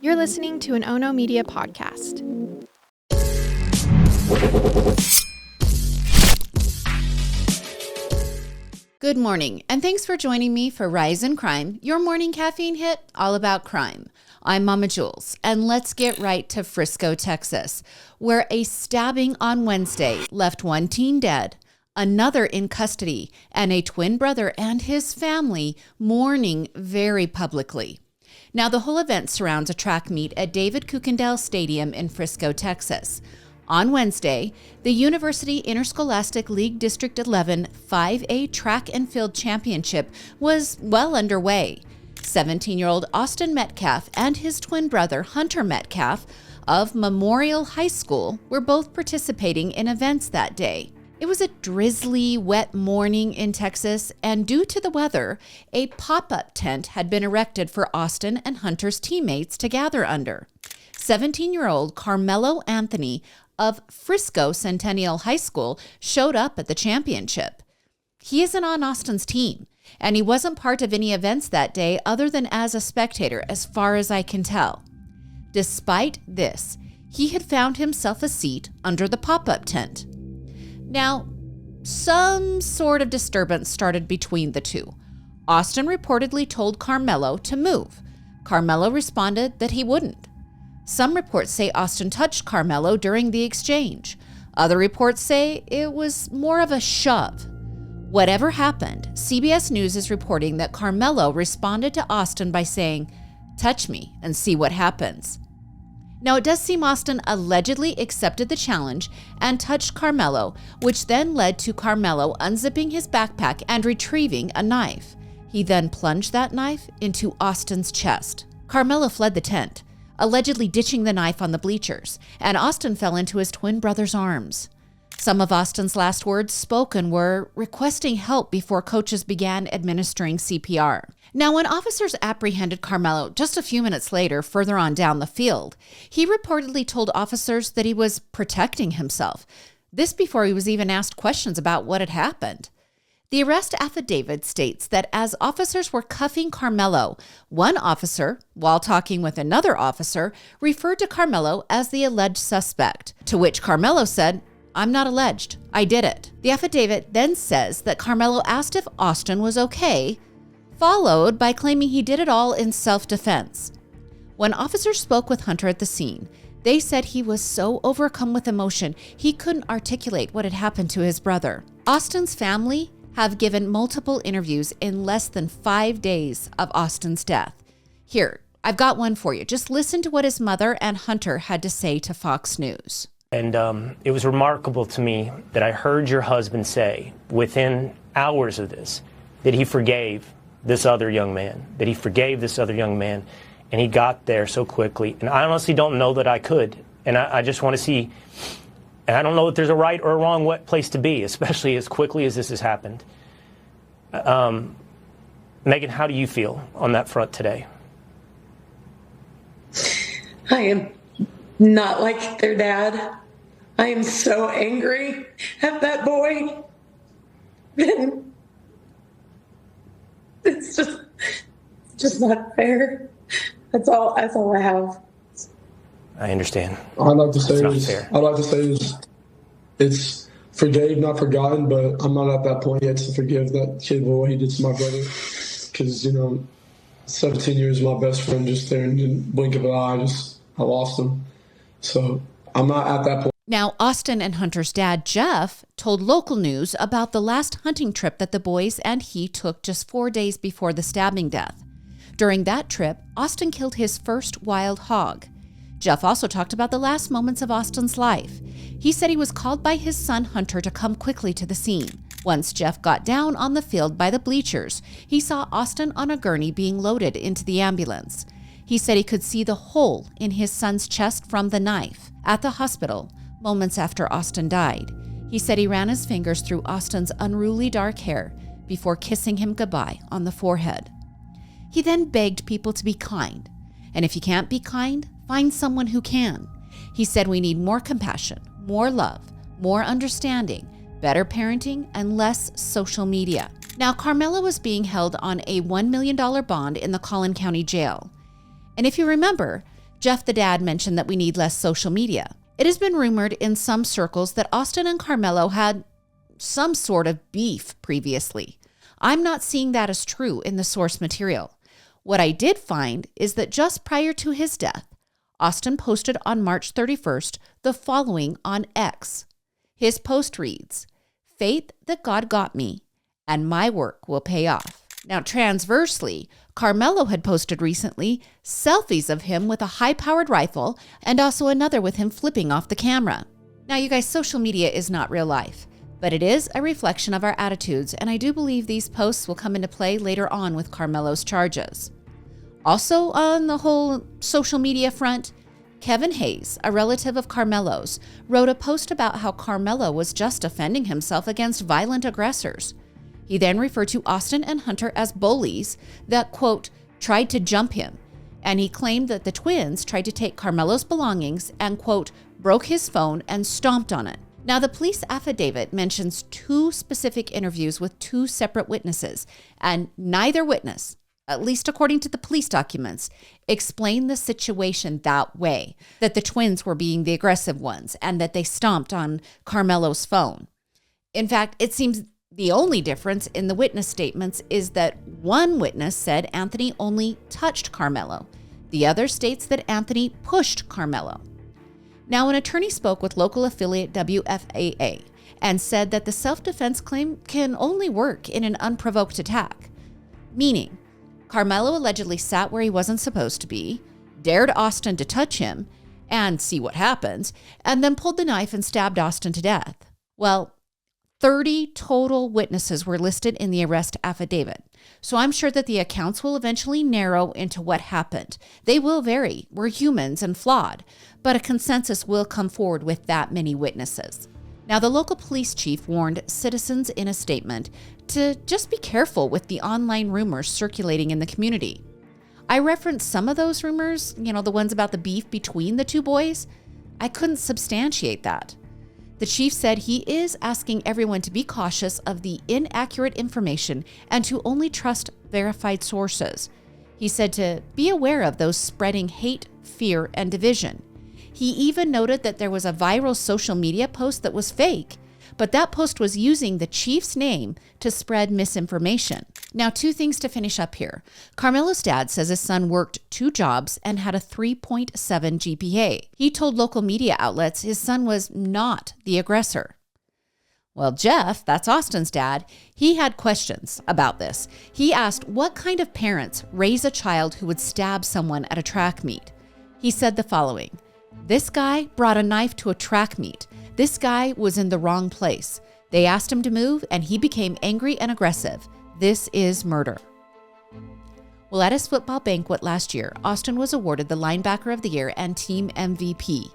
You're listening to an Ono Media podcast. Good morning, and thanks for joining me for Rise in Crime, your morning caffeine hit all about crime. I'm Mama Jules, and let's get right to Frisco, Texas, where a stabbing on Wednesday left one teen dead, another in custody, and a twin brother and his family mourning very publicly. Now, the whole event surrounds a track meet at David Kuykendall Stadium in Frisco, Texas. On Wednesday, the University Interscholastic League District 11 5A Track and Field Championship was well underway. 17-year-old Austin Metcalf and his twin brother Hunter Metcalf of Memorial High School were both participating in events that day. It was a drizzly, wet morning in Texas, and due to the weather, a pop-up tent had been erected for Austin and Hunter's teammates to gather under. 17-year-old Carmelo Anthony of Frisco Centennial High School showed up at the championship. He isn't on Austin's team, and he wasn't part of any events that day other than as a spectator, as far as I can tell. Despite this, he had found himself a seat under the pop-up tent. Now, some sort of disturbance started between the two. Austin reportedly told Carmelo to move. Carmelo responded that he wouldn't. Some reports say Austin touched Carmelo during the exchange. Other reports say it was more of a shove. Whatever happened, CBS News is reporting that Carmelo responded to Austin by saying, "Touch me and see what happens." Now, it does seem Austin allegedly accepted the challenge and touched Carmelo, which then led to Carmelo unzipping his backpack and retrieving a knife. He then plunged that knife into Austin's chest. Carmelo fled the tent, allegedly ditching the knife on the bleachers, and Austin fell into his twin brother's arms. Some of Austin's last words spoken were requesting help before coaches began administering CPR. Now, when officers apprehended Carmelo just a few minutes later, further on down the field, he reportedly told officers that he was protecting himself. This before he was even asked questions about what had happened. The arrest affidavit states that as officers were cuffing Carmelo, one officer, while talking with another officer, referred to Carmelo as the alleged suspect, to which Carmelo said, "I'm not alleged. I did it." The affidavit then says that Carmelo asked if Austin was okay, followed by claiming he did it all in self-defense. When officers spoke with Hunter at the scene, they said he was so overcome with emotion he couldn't articulate what had happened to his brother. Austin's family have given multiple interviews in less than 5 days of Austin's death. Here, I've got one for you. Just listen to what his mother and Hunter had to say to Fox News. And it was remarkable to me that I heard your husband say within hours of this that he forgave this other young man, and he got there so quickly. And I honestly don't know that I could. And I just want to see, and I don't know if there's a right or a wrong place to be, especially as quickly as this has happened. Megan, how do you feel on that front today? I am not like their dad. I am so angry at that boy. It's just not fair. That's all I have. I understand. I'd like to say it's forgave, not forgotten, but I'm not at that point yet to forgive that kid for what he did to my brother. Because, 17 years, my best friend, just there in the blink of an eye, I lost him. So I'm not at that point. Now, Austin and Hunter's dad, Jeff, told local news about the last hunting trip that the boys and he took just 4 days before the stabbing death. During that trip, Austin killed his first wild hog. Jeff also talked about the last moments of Austin's life. He said he was called by his son Hunter to come quickly to the scene. Once Jeff got down on the field by the bleachers, he saw Austin on a gurney being loaded into the ambulance. He said he could see the hole in his son's chest from the knife. At the hospital, moments after Austin died, he said he ran his fingers through Austin's unruly dark hair before kissing him goodbye on the forehead. He then begged people to be kind, and if you can't be kind, find someone who can. He said we need more compassion, more love, more understanding, better parenting, and less social media. Now, Carmelo was being held on a $1 million bond in the Collin County Jail. And if you remember, Jeff, the dad, mentioned that we need less social media. It has been rumored in some circles that Austin and Carmelo had some sort of beef previously. I'm not seeing that as true in the source material. What I did find is that just prior to his death, Austin posted on March 31st the following on X. His post reads, "Faith that God got me, and my work will pay off." Now, transversely, Carmelo had posted recently selfies of him with a high-powered rifle and also another with him flipping off the camera. Now, you guys, social media is not real life, but it is a reflection of our attitudes, and I do believe these posts will come into play later on with Carmelo's charges. Also on the whole social media front, Kevin Hayes, a relative of Carmelo's, wrote a post about how Carmelo was just defending himself against violent aggressors. He then referred to Austin and Hunter as bullies that, quote, tried to jump him, and he claimed that the twins tried to take Carmelo's belongings and, quote, broke his phone and stomped on it. Now, the police affidavit mentions 2 specific interviews with 2 separate witnesses, and neither witness, at least according to the police documents, explained the situation that way, that the twins were being the aggressive ones and that they stomped on Carmelo's phone. In fact, it seems the only difference in the witness statements is that one witness said Anthony only touched Carmelo. The other states that Anthony pushed Carmelo. Now, an attorney spoke with local affiliate WFAA and said that the self-defense claim can only work in an unprovoked attack, meaning Carmelo allegedly sat where he wasn't supposed to be, dared Austin to touch him and see what happens, and then pulled the knife and stabbed Austin to death. Well, 30 total witnesses were listed in the arrest affidavit, so I'm sure that the accounts will eventually narrow into what happened. They will vary. We're humans and flawed, but a consensus will come forward with that many witnesses. Now, the local police chief warned citizens in a statement to just be careful with the online rumors circulating in the community. I referenced some of those rumors, the ones about the beef between the 2 boys. I couldn't substantiate that. The chief said he is asking everyone to be cautious of the inaccurate information and to only trust verified sources. He said to be aware of those spreading hate, fear, and division. He even noted that there was a viral social media post that was fake, but that post was using the chief's name to spread misinformation. Now, 2 things to finish up here. Carmelo's dad says his son worked 2 jobs and had a 3.7 GPA. He told local media outlets his son was not the aggressor. Well, Jeff, that's Austin's dad, he had questions about this. He asked what kind of parents raise a child who would stab someone at a track meet. He said the following, "This guy brought a knife to a track meet. This guy was in the wrong place. They asked him to move and he became angry and aggressive. This is murder." Well, at his football banquet last year, Austin was awarded the Linebacker of the Year and Team MVP.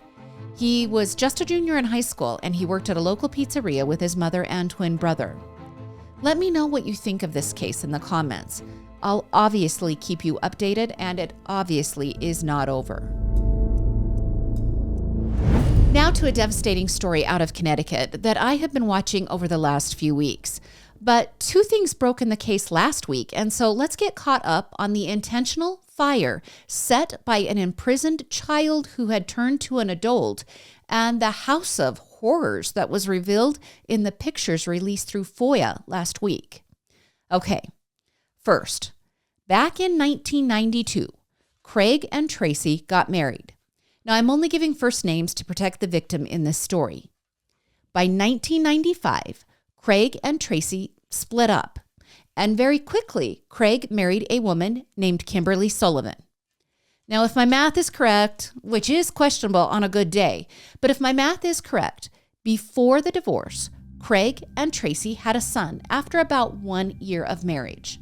He was just a junior in high school and he worked at a local pizzeria with his mother and twin brother. Let me know what you think of this case in the comments. I'll obviously keep you updated, and it obviously is not over. Now to a devastating story out of Connecticut that I have been watching over the last few weeks. But 2 things broke in the case last week, and so let's get caught up on the intentional fire set by an imprisoned child who had turned to an adult and the house of horrors that was revealed in the pictures released through FOIA last week. Okay, first, back in 1992, Craig and Tracy got married. Now, I'm only giving first names to protect the victim in this story. By 1995, Craig and Tracy split up, and very quickly, Craig married a woman named Kimberly Sullivan. Now, if my math is correct, which is questionable on a good day, but if my math is correct, before the divorce, Craig and Tracy had a son after about 1 year of marriage.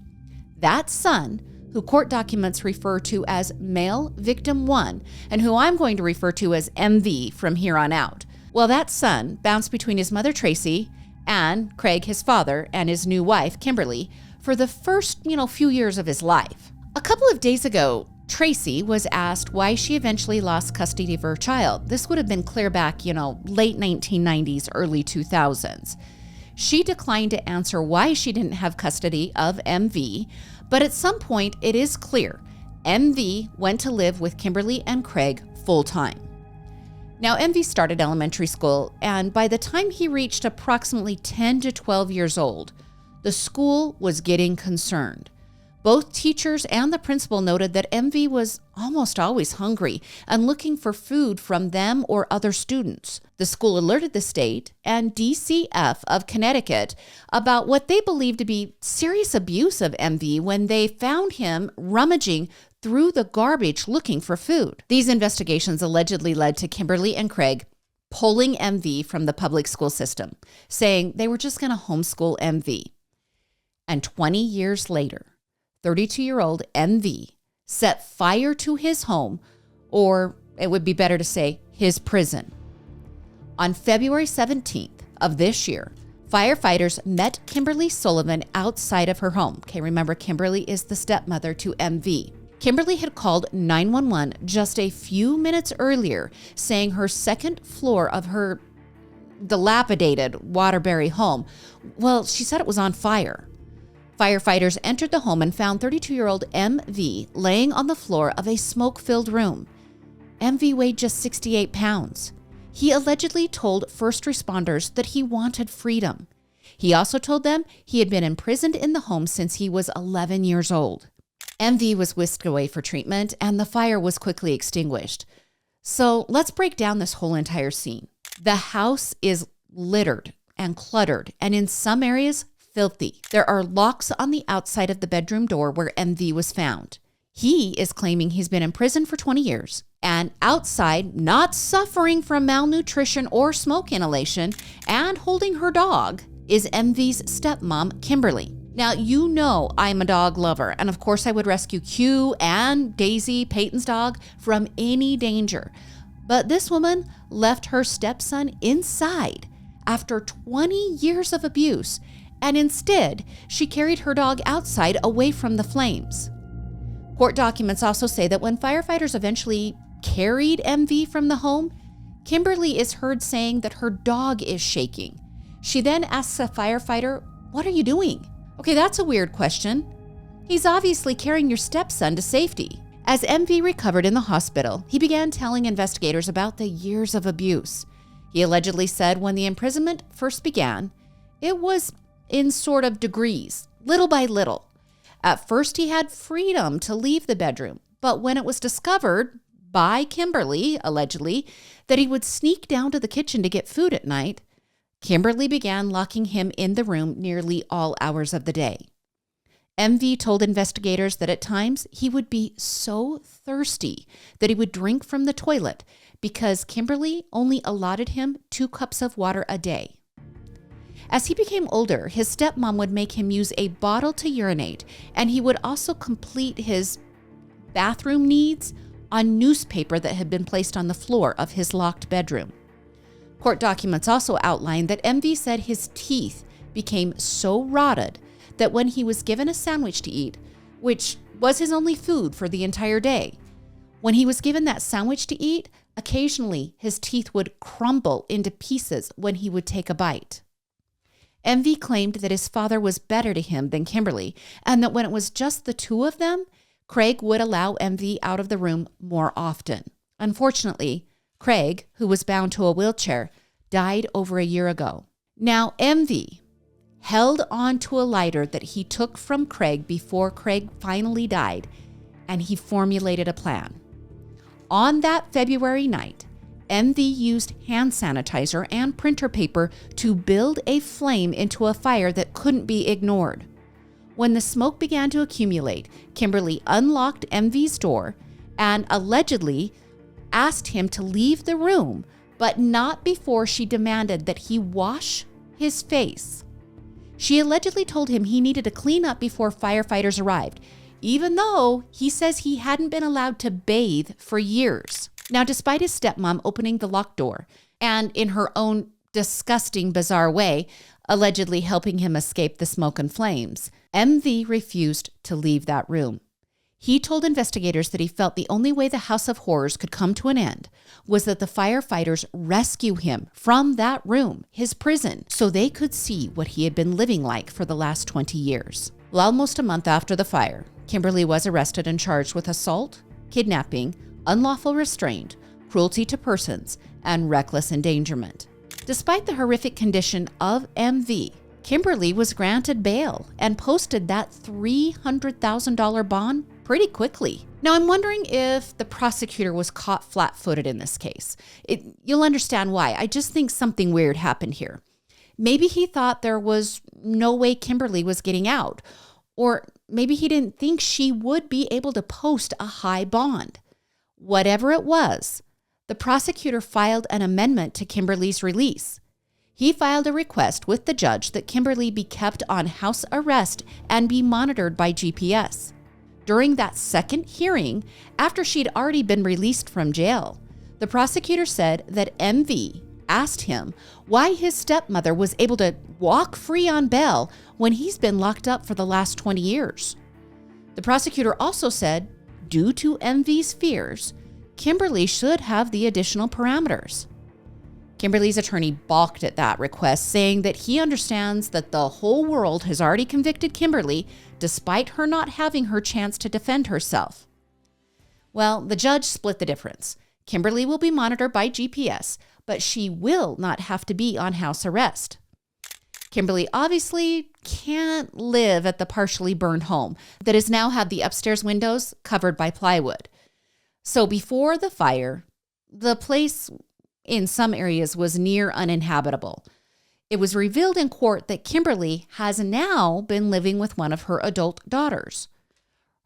That son, who court documents refer to as male victim 1, and who I'm going to refer to as MV from here on out. Well, that son bounced between his mother, Tracy, and Craig, his father, and his new wife, Kimberly, for the first, few years of his life. A couple of days ago, Tracy was asked why she eventually lost custody of her child. This would have been clear back, late 1990s, early 2000s. She declined to answer why she didn't have custody of MV, but at some point it is clear MV went to live with Kimberly and Craig full-time. Now, MV started elementary school, and by the time he reached approximately 10 to 12 years old, the school was getting concerned. Both teachers and the principal noted that MV was almost always hungry and looking for food from them or other students. The school alerted the state and DCF of Connecticut about what they believed to be serious abuse of MV when they found him rummaging through the garbage looking for food. These investigations allegedly led to Kimberly and Craig pulling MV from the public school system, saying they were just going to homeschool MV. And 20 years later, 32-year-old MV set fire to his home, or it would be better to say his prison. On February 17th of this year, firefighters met Kimberly Sullivan outside of her home. Okay, remember, Kimberly is the stepmother to MV. Kimberly had called 911 just a few minutes earlier, saying her second floor of her dilapidated Waterbury home, well, she said it was on fire. Firefighters entered the home and found 32-year-old MV laying on the floor of a smoke-filled room. MV weighed just 68 pounds. He allegedly told first responders that he wanted freedom. He also told them he had been imprisoned in the home since he was 11 years old. MV was whisked away for treatment, and the fire was quickly extinguished. So let's break down this whole entire scene. The house is littered and cluttered, and in some areas, filthy. There are locks on the outside of the bedroom door where MV was found. He is claiming he's been in prison for 20 years, and outside, not suffering from malnutrition or smoke inhalation, and holding her dog, is MV's stepmom, Kimberly. Now, you know I'm a dog lover, and of course I would rescue Q and Daisy, Peyton's dog, from any danger. But this woman left her stepson inside after 20 years of abuse, and instead, she carried her dog outside away from the flames. Court documents also say that when firefighters eventually carried MV from the home, Kimberly is heard saying that her dog is shaking. She then asks a firefighter, "What are you doing?" Okay, that's a weird question. He's obviously carrying your stepson to safety. As MV recovered in the hospital, he began telling investigators about the years of abuse. He allegedly said when the imprisonment first began, it was in sort of degrees, little by little. At first, he had freedom to leave the bedroom, but when it was discovered by Kimberly, allegedly, that he would sneak down to the kitchen to get food at night, Kimberly began locking him in the room nearly all hours of the day. MV told investigators that at times he would be so thirsty that he would drink from the toilet because Kimberly only allotted him 2 cups of water a day. As he became older, his stepmom would make him use a bottle to urinate, and he would also complete his bathroom needs on newspaper that had been placed on the floor of his locked bedroom. Court documents also outline that MV said his teeth became so rotted that when he was given a sandwich to eat, which was his only food for the entire day, when he was given that sandwich to eat, occasionally his teeth would crumble into pieces when he would take a bite. MV claimed that his father was better to him than Kimberly, and that when it was just the two of them, Craig would allow MV out of the room more often. Unfortunately, Craig, who was bound to a wheelchair, died over a year ago. Now, MV held on to a lighter that he took from Craig before Craig finally died, and he formulated a plan. On that February night, MV used hand sanitizer and printer paper to build a flame into a fire that couldn't be ignored. When the smoke began to accumulate, Kimberly unlocked MV's door and allegedly asked him to leave the room, but not before she demanded that he wash his face. She allegedly told him he needed to clean up before firefighters arrived, even though he says he hadn't been allowed to bathe for years. Now, despite his stepmom opening the locked door and in her own disgusting, bizarre way, allegedly helping him escape the smoke and flames, MV refused to leave that room. He told investigators that he felt the only way the House of Horrors could come to an end was that the firefighters rescue him from that room, his prison, so they could see what he had been living like for the last 20 years. Well, almost a month after the fire, Kimberly was arrested and charged with assault, kidnapping, unlawful restraint, cruelty to persons, and reckless endangerment. Despite the horrific condition of MV, Kimberly was granted bail and posted that $300,000 bond pretty quickly. Now, I'm wondering if the prosecutor was caught flat-footed in this case. You'll understand why. I just think something weird happened here. Maybe he thought there was no way Kimberly was getting out, or maybe he didn't think she would be able to post a high bond. Whatever it was, the prosecutor filed an amendment to Kimberly's release. He filed a request with the judge that Kimberly be kept on house arrest and be monitored by GPS. During that second hearing, after she'd already been released from jail, the prosecutor said that MV asked him why his stepmother was able to walk free on bail when he's been locked up for the last 20 years. The prosecutor also said, due to MV's fears, Kimberly should have the additional parameters. Kimberly's attorney balked at that request, saying that he understands that the whole world has already convicted Kimberly, despite her not having her chance to defend herself. Well, the judge split the difference. Kimberly will be monitored by GPS, but she will not have to be on house arrest. Kimberly obviously can't live at the partially burned home that has now had the upstairs windows covered by plywood. So before the fire, the place in some areas was near uninhabitable. It was revealed in court that Kimberly has now been living with one of her adult daughters.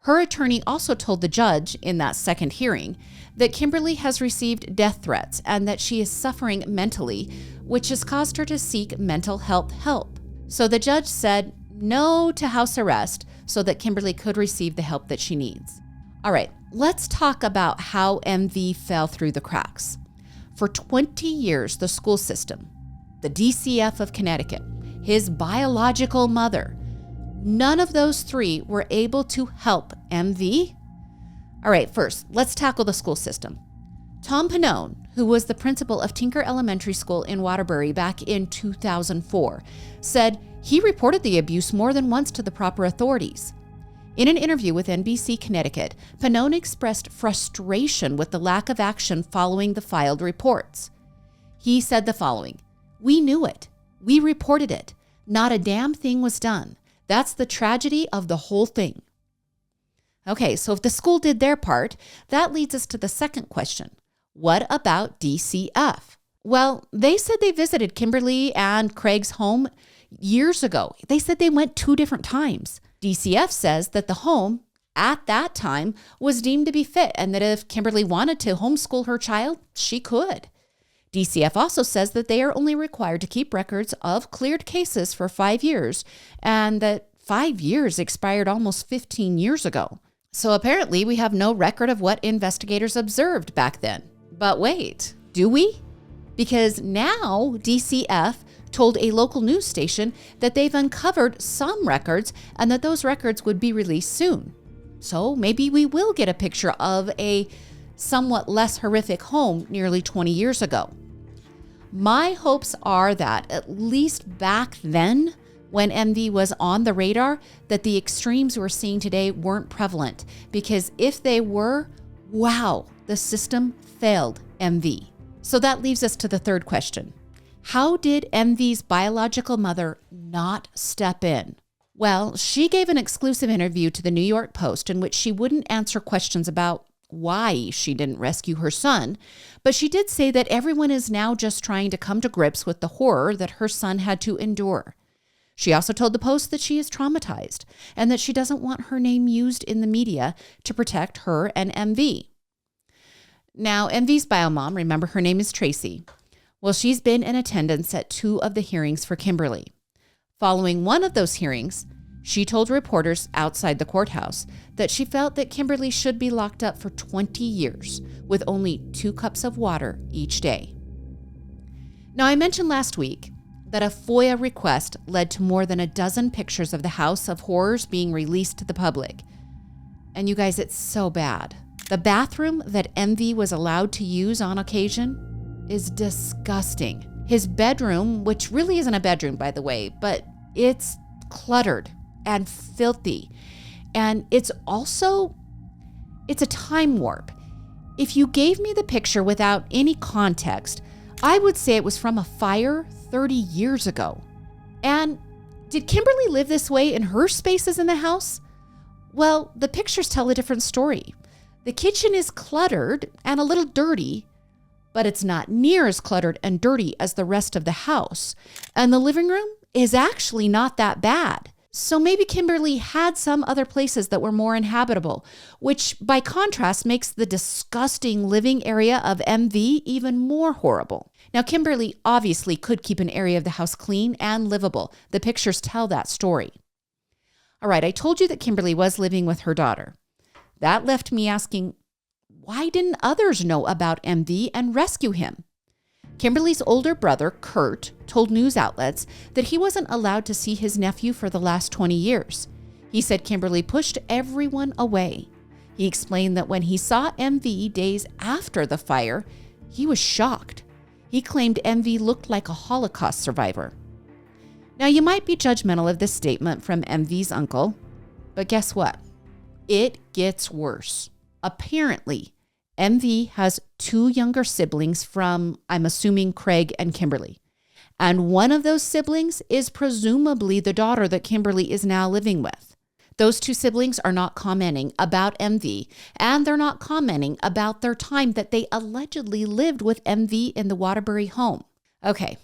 Her attorney also told the judge in that second hearing that Kimberly has received death threats and that she is suffering mentally, which has caused her to seek mental health help. So the judge said no to house arrest so that Kimberly could receive the help that she needs. All right, let's talk about how MV fell through the cracks. For 20 years, the school system, the DCF of Connecticut, his biological mother, none of those three were able to help MV. All right, first, let's tackle the school system. Tom Pannone, who was the principal of Tinker Elementary School in Waterbury back in 2004, said he reported the abuse more than once to the proper authorities. In an interview with NBC Connecticut, Pannone expressed frustration with the lack of action following the filed reports. He said the following, "We knew it. We reported it. Not a damn thing was done. That's the tragedy of the whole thing." Okay, so if the school did their part, that leads us to the second question. What about DCF? Well, they said they visited Kimberly and Craig's home years ago. They said they went 2 different times. DCF says that the home at that time was deemed to be fit and that if Kimberly wanted to homeschool her child, she could. DCF also says that they are only required to keep records of cleared cases for 5 years and that 5 years expired almost 15 years ago. So apparently we have no record of what investigators observed back then. But wait, do we? Because now DCF told a local news station that they've uncovered some records and that those records would be released soon. So maybe we will get a picture of a somewhat less horrific home nearly 20 years ago. My hopes are that at least back then, when MV was on the radar, that the extremes we're seeing today weren't prevalent, because if they were, wow, the system failed MV. So that leaves us to the third question. How did MV's biological mother not step in? Well, she gave an exclusive interview to the New York Post in which she wouldn't answer questions about why she didn't rescue her son, but she did say that everyone is now just trying to come to grips with the horror that her son had to endure. She also told the Post that she is traumatized and that she doesn't want her name used in the media to protect her and MV. Now, MV's biomom, remember her name is Tracy. Well, she's been in attendance at 2 of the hearings for Kimberly. Following one of those hearings, she told reporters outside the courthouse that she felt that Kimberly should be locked up for 20 years with only 2 cups of water each day. Now, I mentioned last week that a FOIA request led to more than a dozen pictures of the House of Horrors being released to the public. And you guys, it's so bad. The bathroom that MV was allowed to use on occasion is disgusting. His bedroom, which really isn't a bedroom, by the way, but it's cluttered and filthy. And it's a time warp. If you gave me the picture without any context, I would say it was from a fire 30 years ago. And did Kimberly live this way in her spaces in the house? Well, the pictures tell a different story. The kitchen is cluttered and a little dirty, but it's not near as cluttered and dirty as the rest of the house. And the living room is actually not that bad. So maybe Kimberly had some other places that were more inhabitable, which by contrast makes the disgusting living area of MV even more horrible. Now, Kimberly obviously could keep an area of the house clean and livable. The pictures tell that story. All right, I told you that Kimberly was living with her daughter. That left me asking, why didn't others know about MV and rescue him? Kimberly's older brother, Kurt, told news outlets that he wasn't allowed to see his nephew for the last 20 years. He said Kimberly pushed everyone away. He explained that when he saw MV days after the fire, he was shocked. He claimed MV looked like a Holocaust survivor. Now, you might be judgmental of this statement from MV's uncle, but guess what? It gets worse. Apparently, MV has 2 younger siblings from, I'm assuming, Craig and Kimberly. And one of those siblings is presumably the daughter that Kimberly is now living with. Those 2 siblings are not commenting about MV, and they're not commenting about their time that they allegedly lived with MV in the Waterbury home. Okay,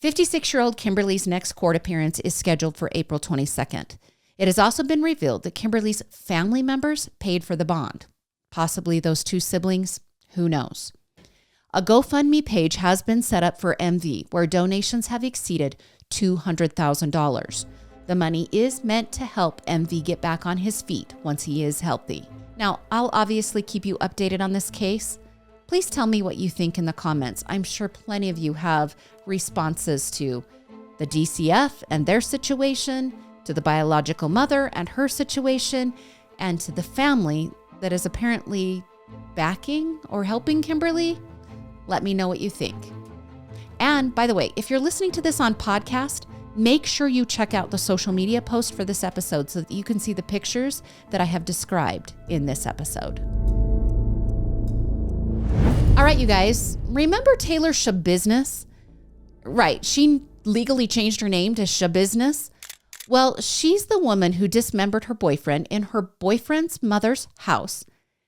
56-year-old Kimberly's next court appearance is scheduled for April 22nd. It has also been revealed that Kimberly's family members paid for the bond. Possibly those 2 siblings, who knows? A GoFundMe page has been set up for MV where donations have exceeded $200,000. The money is meant to help MV get back on his feet once he is healthy. Now, I'll obviously keep you updated on this case. Please tell me what you think in the comments. I'm sure plenty of you have responses to the DCF and their situation, to the biological mother and her situation, and to the family that is apparently backing or helping Kimberly. Let me know what you think. And by the way, if you're listening to this on podcast, make sure you check out the social media post for this episode so that you can see the pictures that I have described in this episode. All right, you guys, remember Taylor Schabusiness? Right, she legally changed her name to Schabusiness. Well, she's the woman who dismembered her boyfriend in her boyfriend's mother's house.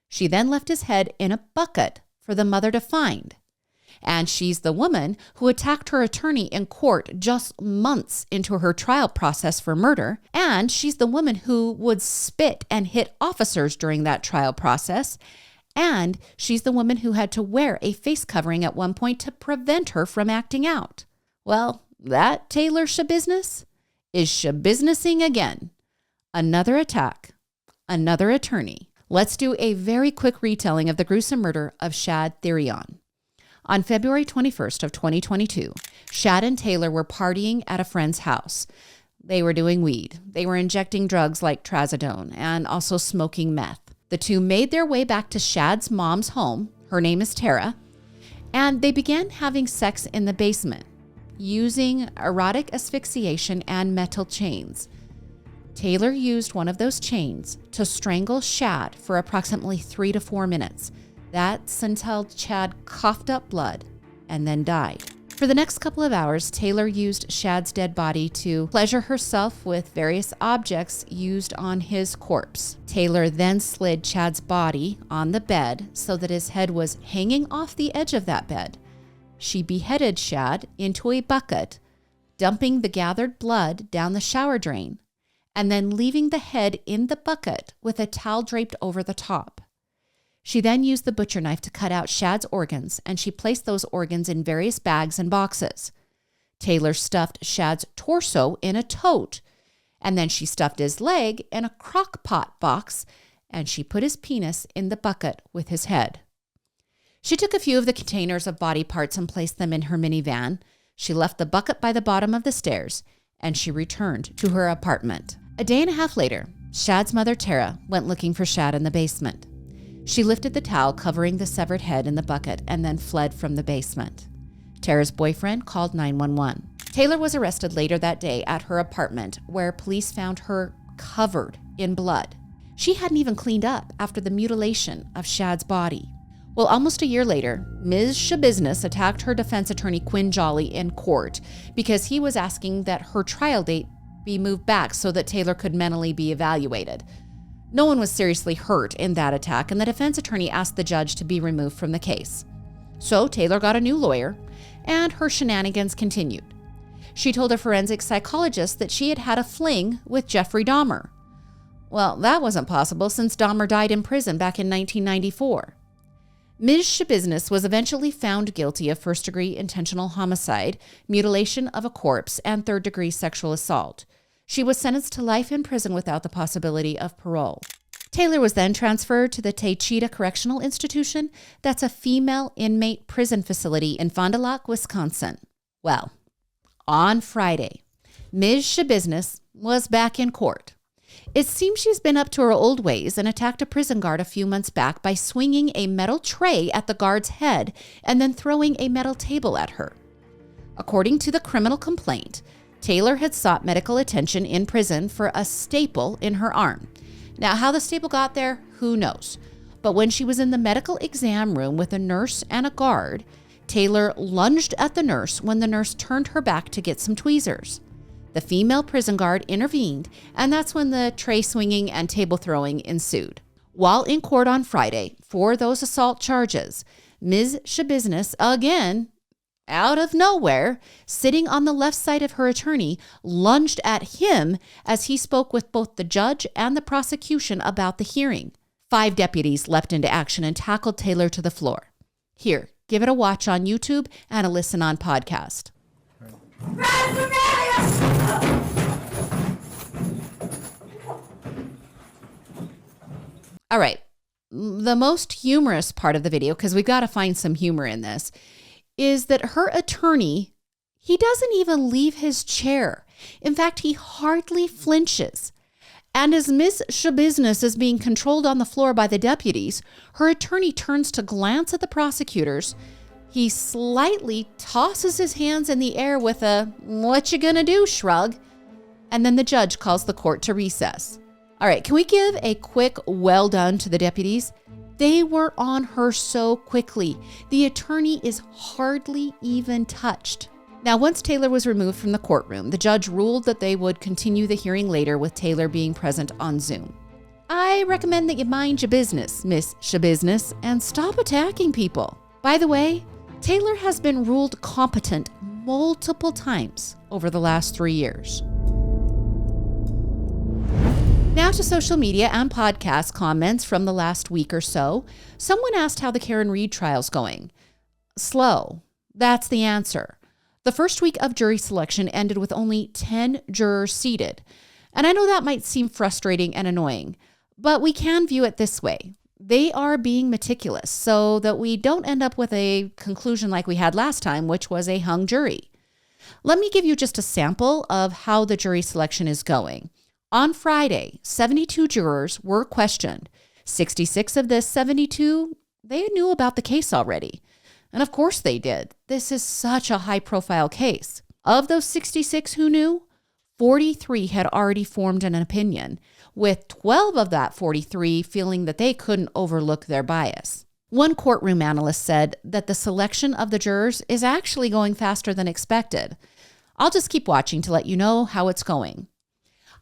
She then left his head in a bucket for the mother to find. And she's the woman who attacked her attorney in court just months into her trial process for murder. And she's the woman who would spit and hit officers during that trial process. And she's the woman who had to wear a face covering at one point to prevent her from acting out. Well, that Taylor Schabusiness is Schabusinessing again. Another attack, another attorney. Let's do a very quick retelling of the gruesome murder of Shad Therion. On February 21st of 2022, Shad and Taylor were partying at a friend's house. They were doing weed. They were injecting drugs like trazodone and also smoking meth. The 2 made their way back to Shad's mom's home. Her name is Tara. And they began having sex in the basement, using erotic asphyxiation and metal chains. Taylor used one of those chains to strangle Shad for approximately 3 to 4 minutes. That's until Shad coughed up blood and then died. For the next couple of hours, Taylor used Shad's dead body to pleasure herself with various objects used on his corpse. Taylor then slid Shad's body on the bed so that his head was hanging off the edge of that bed. She beheaded Shad into a bucket, dumping the gathered blood down the shower drain, and then leaving the head in the bucket with a towel draped over the top. She then used the butcher knife to cut out Shad's organs, and she placed those organs in various bags and boxes. Taylor stuffed Shad's torso in a tote, and then she stuffed his leg in a crock pot box, and she put his penis in the bucket with his head. She took a few of the containers of body parts and placed them in her minivan. She left the bucket by the bottom of the stairs, and she returned to her apartment. A day and a half later, Shad's mother, Tara, went looking for Shad in the basement. She lifted the towel covering the severed head in the bucket and then fled from the basement. Tara's boyfriend called 911. Taylor was arrested later that day at her apartment, where police found her covered in blood. She hadn't even cleaned up after the mutilation of Shad's body. Well, almost a year later, Ms. Schabusiness attacked her defense attorney Quinn Jolly in court because he was asking that her trial date be moved back so that Taylor could mentally be evaluated. No one was seriously hurt in that attack, and the defense attorney asked the judge to be removed from the case. So Taylor got a new lawyer, and her shenanigans continued. She told a forensic psychologist that she had had a fling with Jeffrey Dahmer. Well, that wasn't possible since Dahmer died in prison back in 1994. Ms. Schabusiness was eventually found guilty of first-degree intentional homicide, mutilation of a corpse, and third-degree sexual assault. She was sentenced to life in prison without the possibility of parole. Taylor was then transferred to the Taycheedah Correctional Institution. That's a female inmate prison facility in Fond du Lac, Wisconsin. Well, on Friday, Ms. Schabusiness was back in court. It seems she's been up to her old ways and attacked a prison guard a few months back by swinging a metal tray at the guard's head and then throwing a metal table at her. According to the criminal complaint, Taylor had sought medical attention in prison for a staple in her arm. Now, how the staple got there, who knows? But when she was in the medical exam room with a nurse and a guard, Taylor lunged at the nurse when the nurse turned her back to get some tweezers. The female prison guard intervened, and that's when the tray swinging and table throwing ensued. While in court on Friday for those assault charges, Ms. Schabusiness, again, out of nowhere, sitting on the left side of her attorney, lunged at him as he spoke with both the judge and the prosecution about the hearing. 5 deputies leapt into action and tackled Taylor to the floor. Here, give it a watch on YouTube and a listen on podcast. All right, the most humorous part of the video, because we've got to find some humor in this, is that her attorney, he doesn't even leave his chair. In fact, he hardly flinches. And as Ms. Schabusiness is being controlled on the floor by the deputies, her attorney turns to glance at the prosecutors. He slightly tosses his hands in the air with a, "What you gonna do?" shrug. And then the judge calls the court to recess. All right, can we give a quick well done to the deputies? They were on her so quickly. The attorney is hardly even touched. Now, once Taylor was removed from the courtroom, the judge ruled that they would continue the hearing later with Taylor being present on Zoom. I recommend that you mind your business, Miss Schabusiness, and stop attacking people. By the way, Taylor has been ruled competent multiple times over the last 3 years. Now to social media and podcast comments from the last week or so. Someone asked how the Karen Read trial's going. Slow. That's the answer. The first week of jury selection ended with only 10 jurors seated. And I know that might seem frustrating and annoying, but we can view it this way. They are being meticulous so that we don't end up with a conclusion like we had last time, which was a hung jury. Let me give you just a sample of how the jury selection is going. On Friday, 72 jurors were questioned. 66 of the 72, they knew about the case already. And of course they did. This is such a high-profile case. Of those 66 who knew, 43 had already formed an opinion, with 12 of that 43 feeling that they couldn't overlook their bias. One courtroom analyst said that the selection of the jurors is actually going faster than expected. I'll just keep watching to let you know how it's going.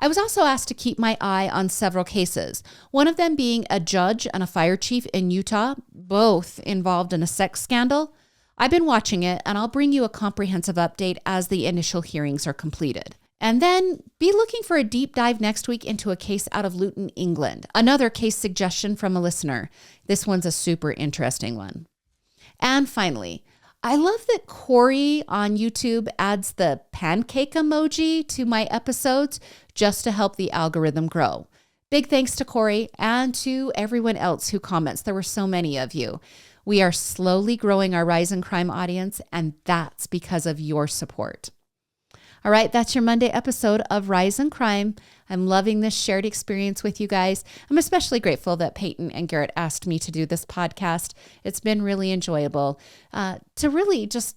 I was also asked to keep my eye on several cases, one of them being a judge and a fire chief in Utah, both involved in a sex scandal. I've been watching it, and I'll bring you a comprehensive update as the initial hearings are completed. And then be looking for a deep dive next week into a case out of Luton, England. Another case suggestion from a listener. This one's a super interesting one. And finally, I love that Corey on YouTube adds the pancake emoji to my episodes just to help the algorithm grow. Big thanks to Corey and to everyone else who comments. There were so many of you. We are slowly growing our Rise in Crime audience, and that's because of your support. All right, that's your Monday episode of Rise in Crime. I'm loving this shared experience with you guys. I'm especially grateful that Peyton and Garrett asked me to do this podcast. It's been really enjoyable to really just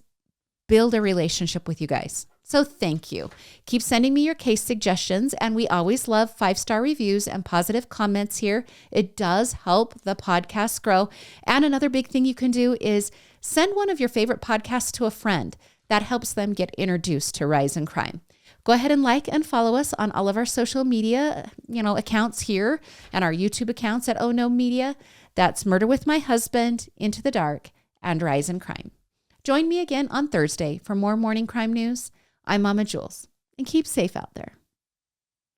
build a relationship with you guys. So thank you. Keep sending me your case suggestions, and we always love 5-star reviews and positive comments here. It does help the podcast grow. And another big thing you can do is send one of your favorite podcasts to a friend. That helps them get introduced to Rise in Crime. Go ahead and like and follow us on all of our social media, accounts here, and our YouTube accounts at Oh No Media. That's Murder with My Husband, Into the Dark, and Rise in Crime. Join me again on Thursday for more morning crime news. I'm Mama Jules, and keep safe out there.